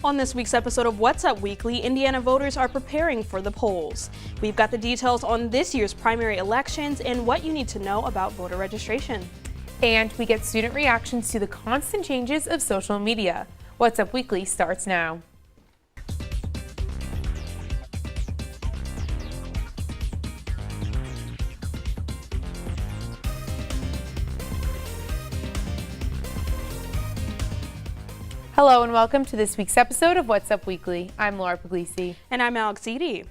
On this week's episode of What's Up Weekly, Indiana voters are preparing for the polls. We've got the details on this year's primary elections and what you need to know about voter registration. And we get student reactions to the constant changes of social media. What's Up Weekly starts now. Hello and welcome to this week's episode of What's Up Weekly. I'm Laura Puglisi. And I'm Alex Eady.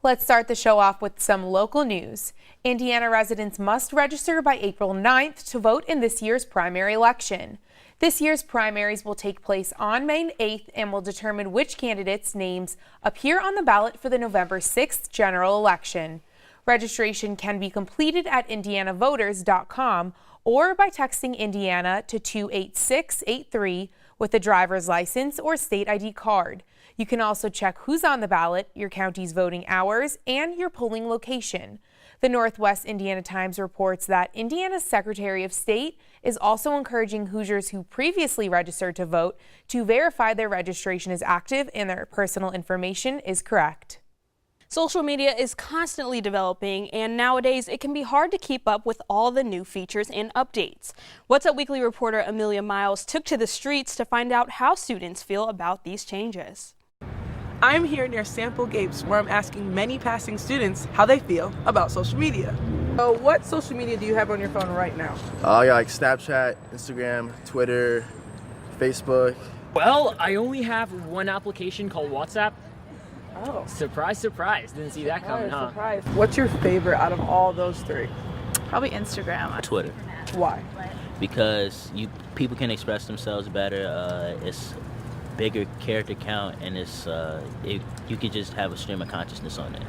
Let's start the show off with some local news. Indiana residents must register by April 9th to vote in this year's primary election. This year's primaries will take place on May 8th and will determine which candidates' names appear on the ballot for the November 6th general election. Registration can be completed at indianavoters.com or by texting Indiana to 28683 with a driver's license or state ID card. You can also check who's on the ballot, your county's voting hours, and your polling location. The Northwest Indiana Times reports that Indiana's Secretary of State is also encouraging Hoosiers who previously registered to vote to verify their registration is active and their personal information is correct. Social media is constantly developing, and nowadays it can be hard to keep up with all the new features and updates. What's Up Weekly reporter Amelia Miles took to the streets to find out how students feel about these changes. I'm here near Sample Gapes where I'm asking many passing students how they feel about social media. So what social media do you have on your phone right now? I got like Snapchat, Instagram, Twitter, Facebook. Well, I only have one application called WhatsApp. Oh. Surprise, surprise. Didn't see that coming, huh? Surprise. What's your favorite out of all those three? Probably Instagram. Twitter. Why? Because people can express themselves better. It's bigger character count, and you could just have a stream of consciousness on it.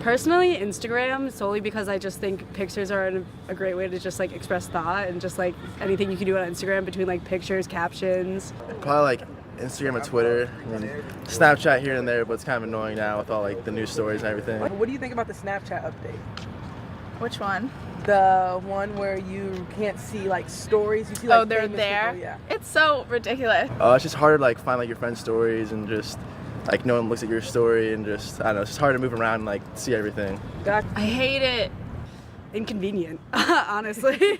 Personally, Instagram, solely because I just think pictures are a great way to just like express thought, and just like anything you can do on Instagram between like pictures, captions. Probably like Instagram and Twitter, and Snapchat here and there, but it's kind of annoying now with all like the news stories and everything. What do you think about the Snapchat update? Which one? The one where you can't see like stories. You see like they're famous there? people, yeah. It's so ridiculous. It's just harder to like find like your friends' stories and just like no one looks at your story and just I don't know. It's just hard to move around and like see everything. I hate it. Inconvenient, honestly.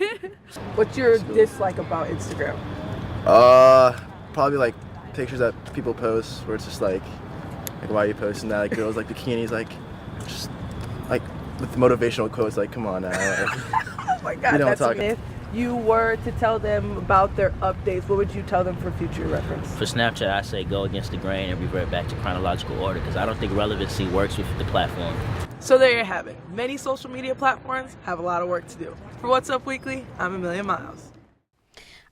What's your dislike about Instagram? Probably like pictures that people post where it's just like why are you posting that? Like girls like bikinis, like just like with motivational quotes, like come on now. Oh my God, you know that's what I'm talking. If you were to tell them about their updates, what would you tell them for future reference? For Snapchat, I say go against the grain and revert back to chronological order because I don't think relevancy works with the platform. So there you have it. Many social media platforms have a lot of work to do. For What's Up Weekly, I'm Amelia Miles.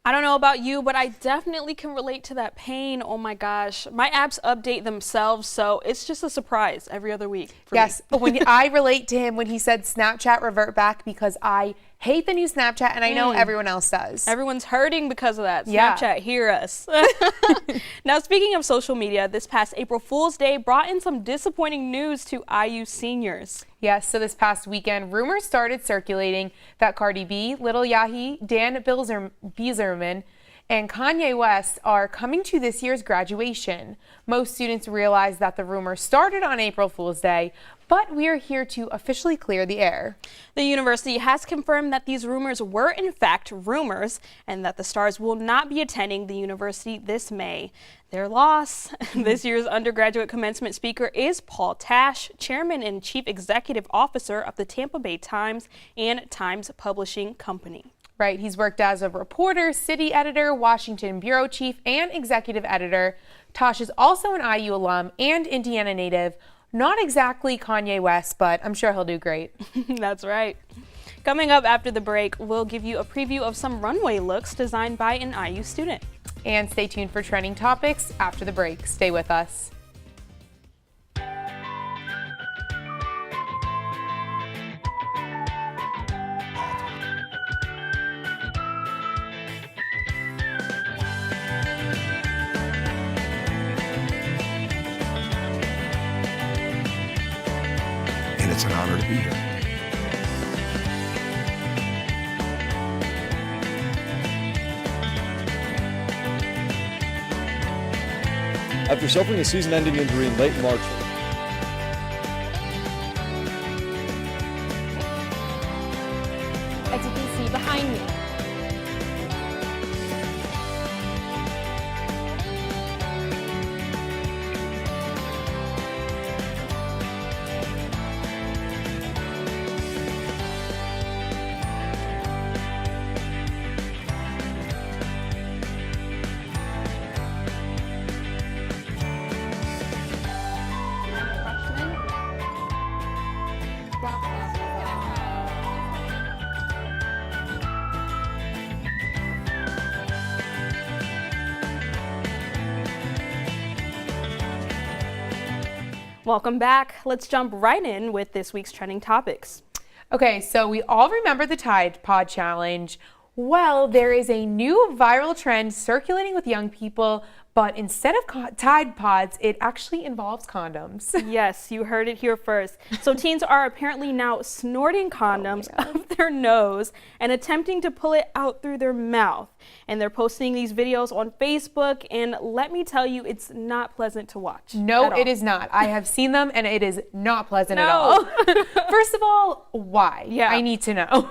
I don't know about you, but I definitely can relate to that pain. Oh my gosh. My apps update themselves, so it's just a surprise every other week. Yes, but when I relate to him when he said Snapchat revert back because I hate the new Snapchat and I know everyone else does. Everyone's hurting because of that. Yeah. Snapchat, hear us. Now, speaking of social media, this past April Fool's Day brought in some disappointing news to IU seniors. Yes, so this past weekend, rumors started circulating that Cardi B, Lil Yachty, Dan Bilzerman, and Kanye West are coming to this year's graduation. Most students realize that the rumor started on April Fool's Day, but we are here to officially clear the air. The university has confirmed that these rumors were in fact rumors and that the stars will not be attending the university this May. Their loss. This year's undergraduate commencement speaker is Paul Tash, chairman and chief executive officer of the Tampa Bay Times and Times Publishing Company. Right, he's worked as a reporter, city editor, Washington bureau chief, and executive editor. Tosh is also an IU alum and Indiana native. Not exactly Kanye West, but I'm sure he'll do great. That's right. Coming up after the break, we'll give you a preview of some runway looks designed by an IU student. And stay tuned for trending topics after the break. Stay with us. And it's an honor to be here. after suffering a season-ending injury in late March. As you can see behind me. Welcome back. Let's jump right in with this week's trending topics. Okay, so we all remember the Tide Pod Challenge. Well, there is a new viral trend circulating with young people, but instead of Tide Pods, it actually involves condoms. Yes, you heard it here first. So teens are apparently now snorting condoms up their nose and attempting to pull it out through their mouth. And they're posting these videos on Facebook, and let me tell you, it's not pleasant to watch. No, it is not. I have seen them, and it is not pleasant at all. First of all, why? Yeah. I need to know.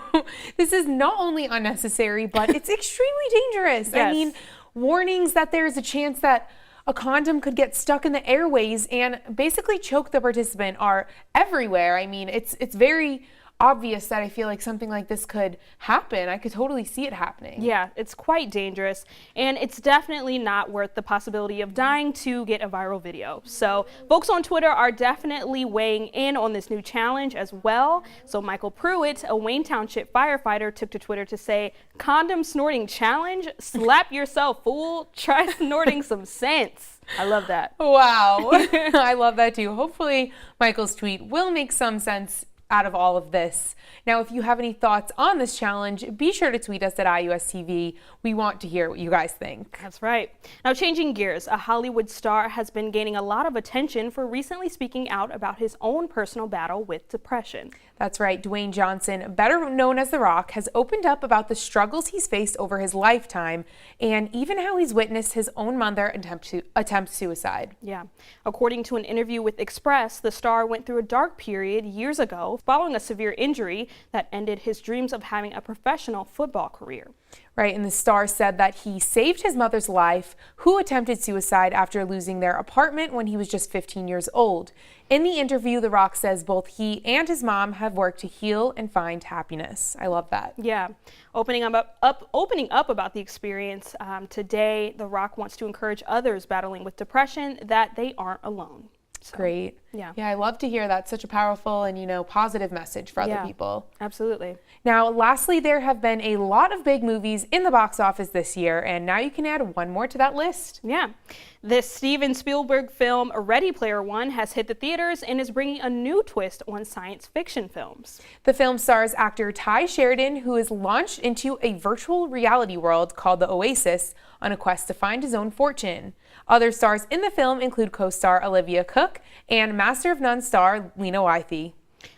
This is not only unnecessary, but it's extremely dangerous. Yes. I mean, warnings that there's a chance that a condom could get stuck in the airways and basically choke the participant are everywhere. I mean, it's very obvious that I feel like something like this could happen. I could totally see it happening. Yeah, it's quite dangerous, and it's definitely not worth the possibility of dying to get a viral video. So folks on Twitter are definitely weighing in on this new challenge as well. So Michael Pruitt, a Wayne Township firefighter, took to Twitter to say, "Condom snorting challenge? Slap yourself, fool. Try snorting some sense." I love that. Wow. I love that too. Hopefully Michael's tweet will make some sense out of all of this. Now, if you have any thoughts on this challenge, be sure to tweet us at IUSTV. We want to hear what you guys think. That's right. Now, changing gears, a Hollywood star has been gaining a lot of attention for recently speaking out about his own personal battle with depression. That's right. Dwayne Johnson, better known as The Rock, has opened up about the struggles he's faced over his lifetime and even how he's witnessed his own mother attempt suicide. Yeah. According to an interview with Express, the star went through a dark period years ago following a severe injury that ended his dreams of having a professional football career. Right, and the star said that he saved his mother's life, who attempted suicide after losing their apartment when he was just 15 years old. In the interview, The Rock says both he and his mom have worked to heal and find happiness. I love that. Yeah, opening up about the experience today, The Rock wants to encourage others battling with depression that they aren't alone. So, great. Yeah. Yeah, I love to hear that. Such a powerful and, positive message for other people. Absolutely. Now, lastly, there have been a lot of big movies in the box office this year, and now you can add one more to that list. Yeah. This Steven Spielberg film, Ready Player One, has hit the theaters and is bringing a new twist on science fiction films. The film stars actor Ty Sheridan, who is launched into a virtual reality world called the Oasis on a quest to find his own fortune. Other stars in the film include co-star Olivia Cooke and Master of None star Lena Wythie.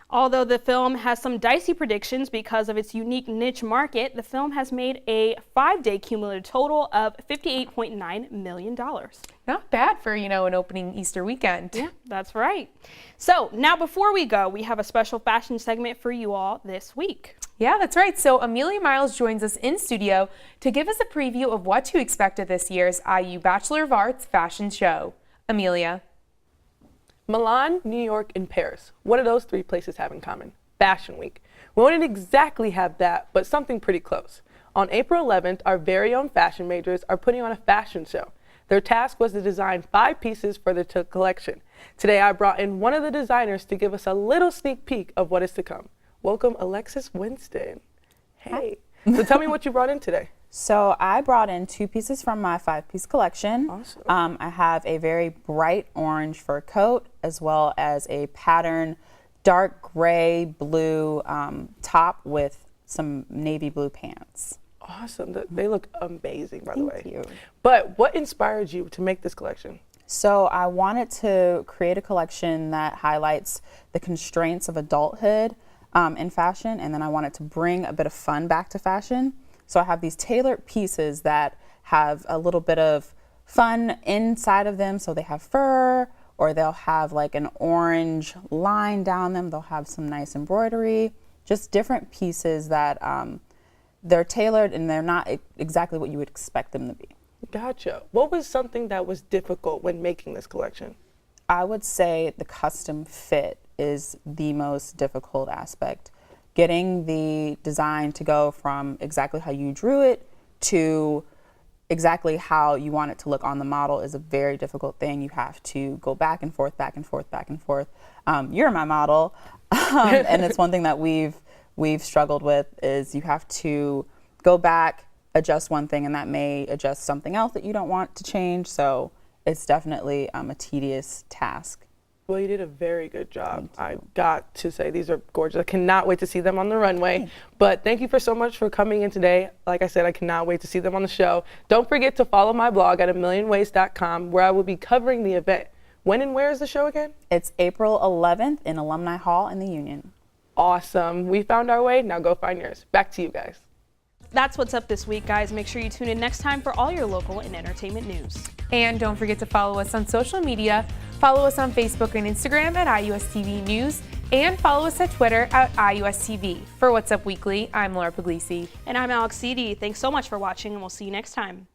Although the film has some dicey predictions because of its unique niche market, the film has made a 5-day cumulative total of $58.9 million. Not bad for, an opening Easter weekend. Yeah, that's right. So now before we go, we have a special fashion segment for you all this week. Yeah, that's right. So Amelia Miles joins us in studio to give us a preview of what to expect at this year's IU Bachelor of Arts Fashion Show. Amelia. Milan, New York, and Paris. What do those three places have in common? Fashion Week. We wouldn't exactly have that, but something pretty close. On April 11th, our very own fashion majors are putting on a fashion show. Their task was to design 5 pieces for their collection. Today, I brought in one of the designers to give us a little sneak peek of what is to come. Welcome, Alexis Winston. Hey. So tell me what you brought in today. So I brought in 2 pieces from my 5-piece collection. Awesome. I have a very bright orange fur coat as well as a pattern dark gray blue top with some navy blue pants. Awesome. They look amazing, by the way. Thank you. But what inspired you to make this collection? So I wanted to create a collection that highlights the constraints of adulthood in fashion, and then I wanted to bring a bit of fun back to fashion. So I have these tailored pieces that have a little bit of fun inside of them. So they have fur, or they'll have like an orange line down them. They'll have some nice embroidery, just different pieces that they're tailored and they're not exactly what you would expect them to be. Gotcha. What was something that was difficult when making this collection? I would say the custom fit is the most difficult aspect. Getting the design to go from exactly how you drew it to exactly how you want it to look on the model is a very difficult thing. You have to go back and forth, back and forth, back and forth. You're my model, and it's one thing that we've struggled with is you have to go back, adjust one thing, and that may adjust something else that you don't want to change. So it's definitely a tedious task. Well, you did a very good job. I got to say, these are gorgeous. I cannot wait to see them on the runway. But thank you so much for coming in today. Like I said, I cannot wait to see them on the show. Don't forget to follow my blog at amillionways.com, where I will be covering the event. When and where is the show again? It's April 11th in Alumni Hall in the Union. Awesome. We found our way. Now go find yours. Back to you guys. That's what's up this week, guys. Make sure you tune in next time for all your local and entertainment news. And don't forget to follow us on social media. Follow us on Facebook and Instagram at IUSTV News, and follow us at Twitter at IUSTV. For What's Up Weekly, I'm Laura Puglisi. And I'm Alex Seedy. Thanks so much for watching, and we'll see you next time.